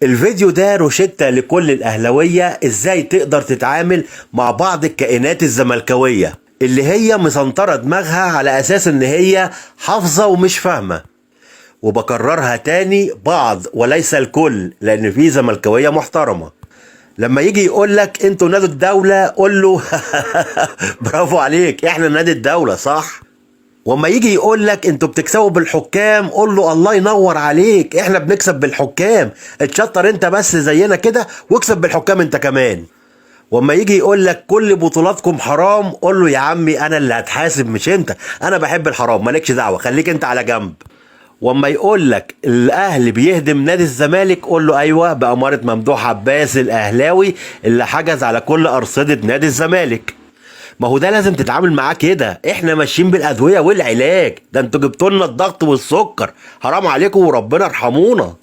الفيديو ده روشتة لكل الأهلاوية ازاي تقدر تتعامل مع بعض الكائنات الزملكاوية اللي هي مسنطرة دماغها على أساس ان هي حافظة ومش فاهمة. وبكررها تاني، بعض وليس الكل، لأن في زملكاوية محترمة. لما يجي يقول لك انتوا نادي الدولة قول له برافو عليك، احنا نادي الدولة صح. وما يجي يقول لك انتوا بتكسبوا بالحكام قول له الله ينور عليك، احنا بنكسب بالحكام، اتشطر انت بس زينا كده واكسب بالحكام انت كمان. وما يجي يقول لك كل بطولاتكم حرام قول له يا عمي انا اللي هتحاسب مش انت، انا بحب الحرام مالكش دعوة، خليك انت على جنب. واما يقول لك الاهلي بيهدم نادي الزمالك قول له ايوه بأمارة ممدوح عباس الاهلاوي اللي حجز على كل ارصدة نادي الزمالك. ما هو ده لازم تتعامل معاه كده، احنا ماشيين بالادويه والعلاج، ده انتوا جبتوا لنا الضغط والسكر، حرام عليكم وربنا ارحمونا.